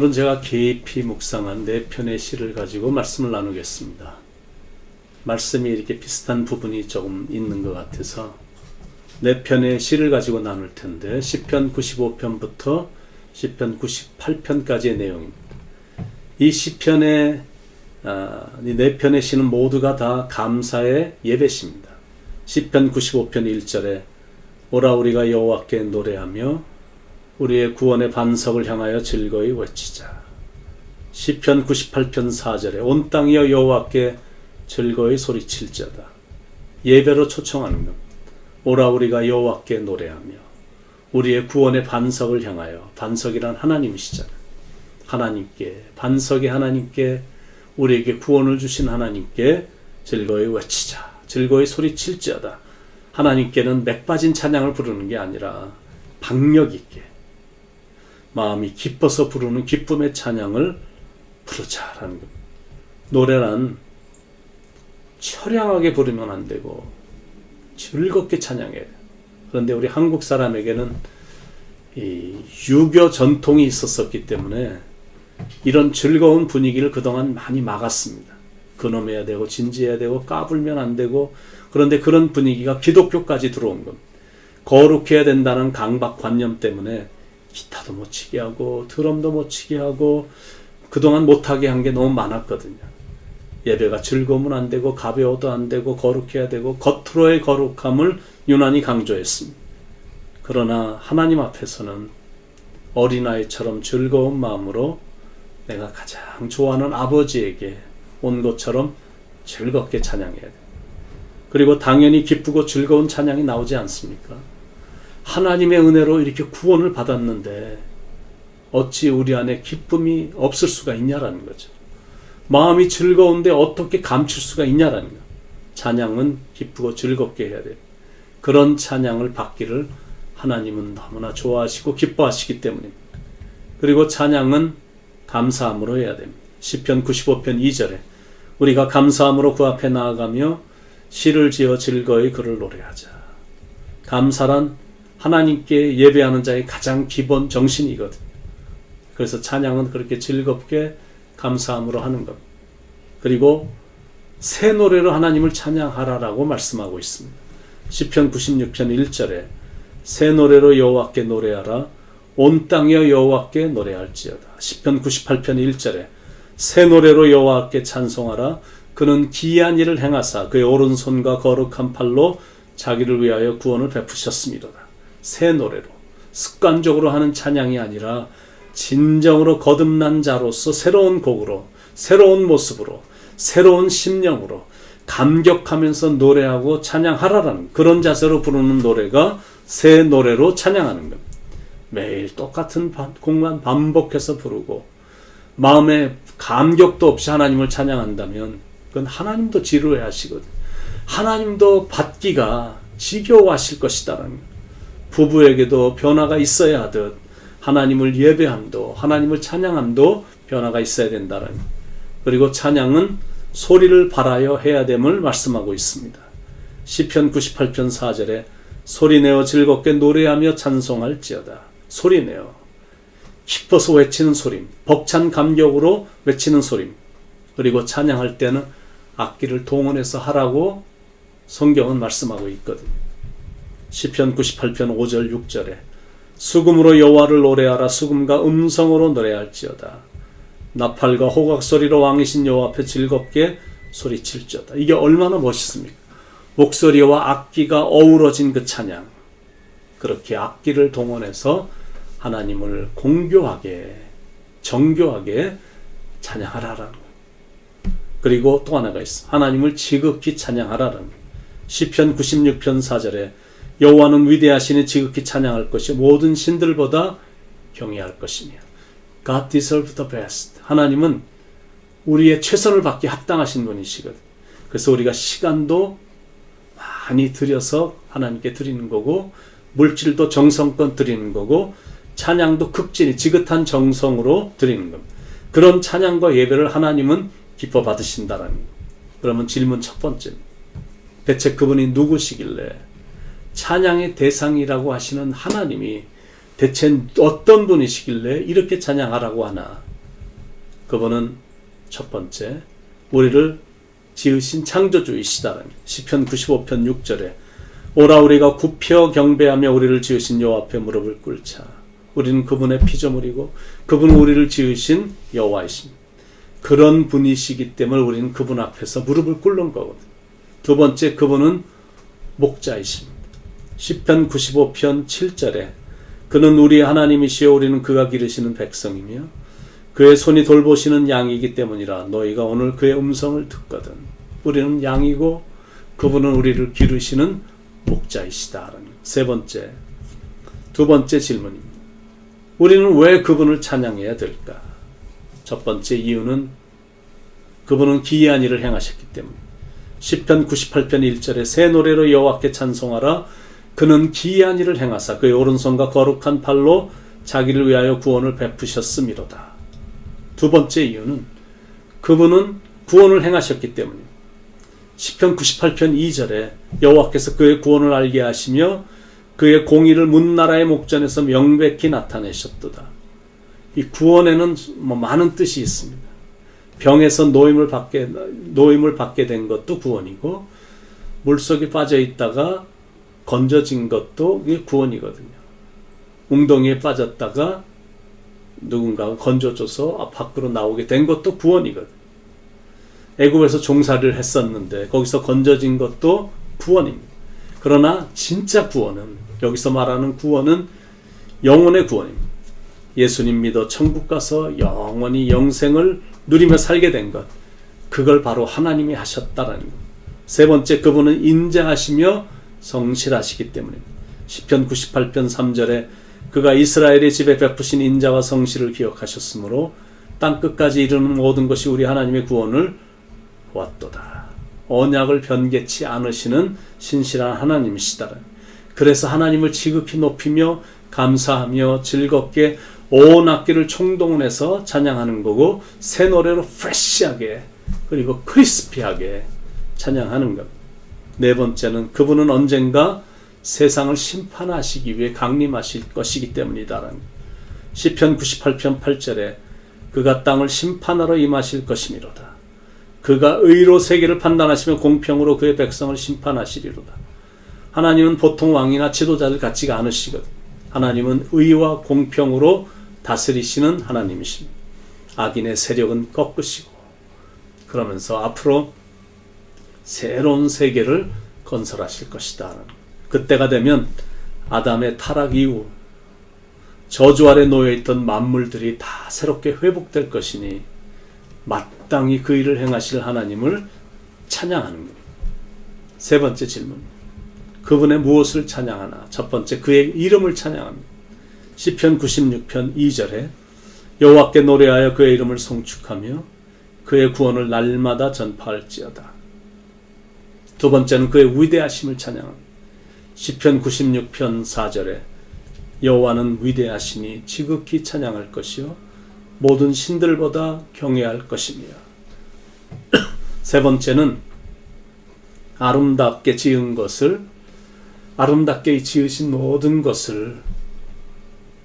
오늘은 제가 깊이 묵상한 네 편의 시를 가지고 말씀을 나누겠습니다. 말씀이 이렇게 비슷한 부분이 조금 있는 것 같아서 네 편의 시를 가지고 나눌 텐데 시편 95편부터 시편 98편까지의 내용입니다. 이 시편의 이 네 편의 시는 모두가 다 감사의 예배시입니다. 시편 95편 1절에 오라 우리가 여호와께 노래하며 우리의 구원의 반석을 향하여 즐거이 외치자. 시편 98편 4절에 온 땅이여 여호와께 즐거이 소리칠자다. 예배로 초청하는 것. 오라 우리가 여호와께 노래하며 우리의 구원의 반석을 향하여, 반석이란 하나님이시잖아요. 하나님께, 반석의 하나님께, 우리에게 구원을 주신 하나님께 즐거이 외치자. 즐거이 소리칠지어다. 하나님께는 맥 빠진 찬양을 부르는 게 아니라 박력 있게 마음이 기뻐서 부르는 기쁨의 찬양을 부르자라는 겁니다. 노래란 처량하게 부르면 안 되고 즐겁게 찬양해야 돼요. 그런데 우리 한국 사람에게는 이 유교 전통이 있었기 때문에 이런 즐거운 분위기를 그동안 많이 막았습니다. 근엄해야 되고 진지해야 되고 까불면 안 되고, 그런데 그런 분위기가 기독교까지 들어온 겁니다. 거룩해야 된다는 강박관념 때문에 기타도 못 치게 하고 드럼도 못 치게 하고 그동안 못하게 한 게 너무 많았거든요. 예배가 즐거우면 안 되고 가벼워도 안 되고 거룩해야 되고 겉으로의 거룩함을 유난히 강조했습니다. 그러나 하나님 앞에서는 어린아이처럼 즐거운 마음으로 내가 가장 좋아하는 아버지에게 온 것처럼 즐겁게 찬양해야 돼요. 그리고 당연히 기쁘고 즐거운 찬양이 나오지 않습니까? 하나님의 은혜로 이렇게 구원을 받았는데 어찌 우리 안에 기쁨이 없을 수가 있냐라는 거죠. 마음이 즐거운데 어떻게 감출 수가 있냐라는 거예요. 찬양은 기쁘고 즐겁게 해야 돼요. 그런 찬양을 받기를 하나님은 너무나 좋아하시고 기뻐하시기 때문입니다. 그리고 찬양은 감사함으로 해야 됩니다. 시편 95편 2절에 우리가 감사함으로 그 앞에 나아가며 시를 지어 즐거이 그를 노래하자. 감사란 하나님께 예배하는 자의 가장 기본 정신이거든요. 그래서 찬양은 그렇게 즐겁게 감사함으로 하는 것. 그리고 새 노래로 하나님을 찬양하라라고 말씀하고 있습니다. 시편 96편 1절에 새 노래로 여호와께 노래하라. 온 땅이여 여호와께 노래할지어다. 시편 98편 1절에 새 노래로 여호와께 찬송하라. 그는 기이한 일을 행하사 그의 오른손과 거룩한 팔로 자기를 위하여 구원을 베푸셨음이로다. 새 노래로, 습관적으로 하는 찬양이 아니라 진정으로 거듭난 자로서 새로운 곡으로, 새로운 모습으로, 새로운 심령으로 감격하면서 노래하고 찬양하라라는 그런 자세로 부르는 노래가 새 노래로 찬양하는 겁니다. 매일 똑같은 곡만 반복해서 부르고 마음에 감격도 없이 하나님을 찬양한다면 그건 하나님도 지루해 하시거든요. 하나님도 받기가 지겨워하실 것이다라는 거예요. 부부에게도 변화가 있어야 하듯 하나님을 예배함도, 하나님을 찬양함도 변화가 있어야 된다는 거예요. 그리고 찬양은 소리를 발하여 해야 됨을 말씀하고 있습니다. 시편 98편 4절에 소리내어 즐겁게 노래하며 찬송할지어다. 소리내어 기뻐서 외치는 소림, 벅찬 감격으로 외치는 소림. 그리고 찬양할 때는 악기를 동원해서 하라고 성경은 말씀하고 있거든요. 시편 98편 5절 6절에 수금으로 여호와를 노래하라. 수금과 음성으로 노래할지어다. 나팔과 호각 소리로 왕이신 여호와 앞에 즐겁게 소리칠지어다. 이게 얼마나 멋있습니까? 목소리와 악기가 어우러진 그 찬양. 그렇게 악기를 동원해서 하나님을 공교하게, 정교하게 찬양하라라는 거예요. 그리고 또 하나가 있어. 하나님을 지극히 찬양하라라는 거예요. 시편 96편 4절에 여호와는 위대하시니 지극히 찬양할 것이 모든 신들보다 경외할 것이며 God deserves the best. 하나님은 우리의 최선을 받기 합당하신 분이시거든. 그래서 우리가 시간도 많이 들여서 하나님께 드리는 거고 물질도 정성껏 드리는 거고 찬양도 극진히 지긋한 정성으로 드리는 겁니다. 그런 찬양과 예배를 하나님은 기뻐 받으신다라는 거예요. 그러면 질문 첫 번째, 대체 그분이 누구시길래 찬양의 대상이라고 하시는 하나님이 대체 어떤 분이시길래 이렇게 찬양하라고 하나? 그분은 첫 번째 우리를 지으신 창조주이시다라는 시편 95편 6절에 오라 우리가 굽혀 경배하며 우리를 지으신 여호와 앞에 무릎을 꿇자. 우리는 그분의 피조물이고 그분은 우리를 지으신 여호와이십니다. 그런 분이시기 때문에 우리는 그분 앞에서 무릎을 꿇는 거거든요. 두 번째 그분은 목자이십니다. 시편 95편 7절에 그는 우리 하나님이시여 우리는 그가 기르시는 백성이며 그의 손이 돌보시는 양이기 때문이라 너희가 오늘 그의 음성을 듣거든. 우리는 양이고 그분은 우리를 기르시는 목자이시다. 두 번째 질문입니다. 우리는 왜 그분을 찬양해야 될까? 첫 번째 이유는 그분은 기이한 일을 행하셨기 때문에 시편 98편 1절에 새 노래로 여호와께 찬송하라. 그는 기이한 일을 행하사 그의 오른손과 거룩한 팔로 자기를 위하여 구원을 베푸셨음이로다. 두 번째 이유는 그분은 구원을 행하셨기 때문입니다. 시편 98편 2절에 여호와께서 그의 구원을 알게 하시며 그의 공의를 문나라의 목전에서 명백히 나타내셨도다. 이 구원에는 많은 뜻이 있습니다. 병에서 노임을 받게 된 것도 구원이고 물속에 빠져 있다가 건져진 것도 이게 구원이거든요. 웅덩이에 빠졌다가 누군가가 건져줘서 밖으로 나오게 된 것도 구원이거든요. 애굽에서 종살이를 했었는데 거기서 건져진 것도 구원입니다. 그러나 진짜 구원은, 여기서 말하는 구원은 영혼의 구원입니다. 예수님 믿어 천국 가서 영원히 영생을 누리며 살게 된 것, 그걸 바로 하나님이 하셨다라는 것. 세 번째, 그분은 인자하시며 성실하시기 때문입니다. 시편 98편 3절에 그가 이스라엘의 집에 베푸신 인자와 성실을 기억하셨으므로 땅끝까지 이르는 모든 것이 우리 하나님의 구원을 보았도다. 언약을 변개치 않으시는 신실한 하나님이시다. 그래서 하나님을 지극히 높이며 감사하며 즐겁게 온 악기를 총동원해서 찬양하는 거고, 새 노래로 프레시하게 그리고 크리스피하게 찬양하는 것. 네 번째는 그분은 언젠가 세상을 심판하시기 위해 강림하실 것이기 때문이다. 시편 98편 8절에 그가 땅을 심판하러 임하실 것이미로다. 그가 의로 세계를 판단하시며 공평으로 그의 백성을 심판하시리로다. 하나님은 보통 왕이나 지도자를 갖지가 않으시거든. 하나님은 의와 공평으로 다스리시는 하나님이십니다. 악인의 세력은 꺾으시고, 그러면서 앞으로 새로운 세계를 건설하실 것이다. 그때가 되면 아담의 타락 이후 저주 아래 놓여있던 만물들이 다 새롭게 회복될 것이니 마땅히 그 일을 행하실 하나님을 찬양하는 겁니다. 세 번째 질문, 그분의 무엇을 찬양하나? 첫 번째, 그의 이름을 찬양합니다. 시편 96편 2절에 여호와께 노래하여 그의 이름을 송축하며 그의 구원을 날마다 전파할지어다. 두 번째는 그의 위대하심을 찬양합니다. 시편 96편 4절에 여호와는 위대하시니 지극히 찬양할 것이요 모든 신들보다 경외할 것이며. 세 번째는 아름답게 지은 것을, 아름답게 지으신 모든 것을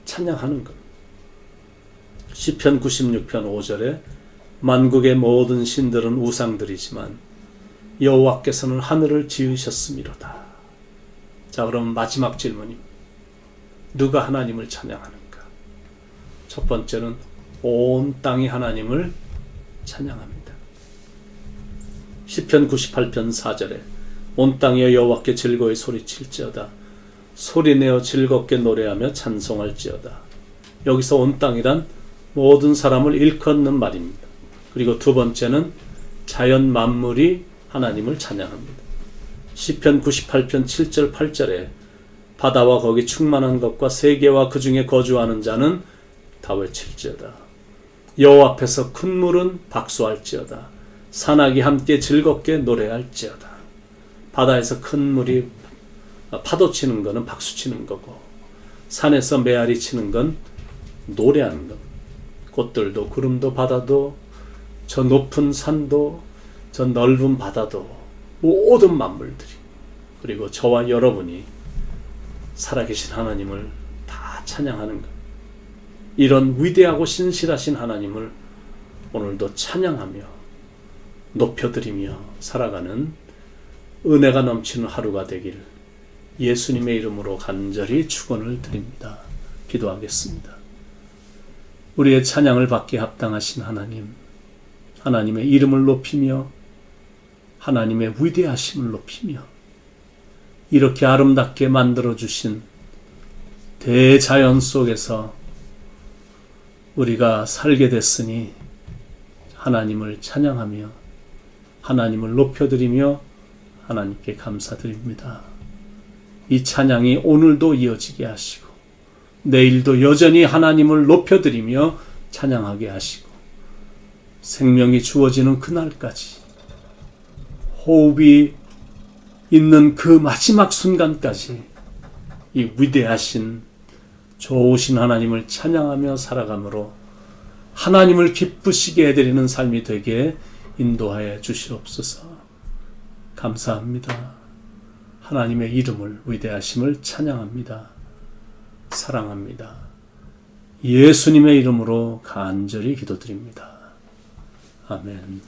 찬양하는 것. 시편 96편 5절에 만국의 모든 신들은 우상들이지만 여호와께서는 하늘을 지으셨음이로다. 자, 그럼 마지막 질문입니다. 누가 하나님을 찬양하는가? 첫 번째는 온 땅이 하나님을 찬양합니다. 시편 98편 4절에 온 땅이여 여호와께 즐거이 소리칠지어다. 소리내어 즐겁게 노래하며 찬송할지어다. 여기서 온 땅이란 모든 사람을 일컫는 말입니다. 그리고 두 번째는 자연 만물이 하나님을 찬양합니다. 시편 98편 7절 8절에 바다와 거기 충만한 것과 세계와 그 중에 거주하는 자는 다 외칠지어다. 여호와 앞에서 큰 물은 박수할지어다. 산악이 함께 즐겁게 노래할지어다. 바다에서 큰 물이 파도 치는 거는 박수 치는 거고, 산에서 메아리 치는 건 노래하는 것. 꽃들도 구름도 바다도 저 높은 산도 저 넓은 바다도 모든 만물들이, 그리고 저와 여러분이 살아계신 하나님을 다 찬양하는 것. 이런 위대하고 신실하신 하나님을 오늘도 찬양하며 높여드리며 살아가는 은혜가 넘치는 하루가 되길 예수님의 이름으로 간절히 축원을 드립니다. 기도하겠습니다. 우리의 찬양을 받게 합당하신 하나님, 하나님의 이름을 높이며 하나님의 위대하심을 높이며 이렇게 아름답게 만들어주신 대자연 속에서 우리가 살게 됐으니 하나님을 찬양하며 하나님을 높여드리며 하나님께 감사드립니다. 이 찬양이 오늘도 이어지게 하시고 내일도 여전히 하나님을 높여드리며 찬양하게 하시고 생명이 주어지는 그날까지 호흡이 있는 그 마지막 순간까지 이 위대하신 좋으신 하나님을 찬양하며 살아감으로 하나님을 기쁘시게 해드리는 삶이 되게 인도하여 주시옵소서. 감사합니다. 하나님의 이름을 위대하심을 찬양합니다. 사랑합니다. 예수님의 이름으로 간절히 기도드립니다. 아멘.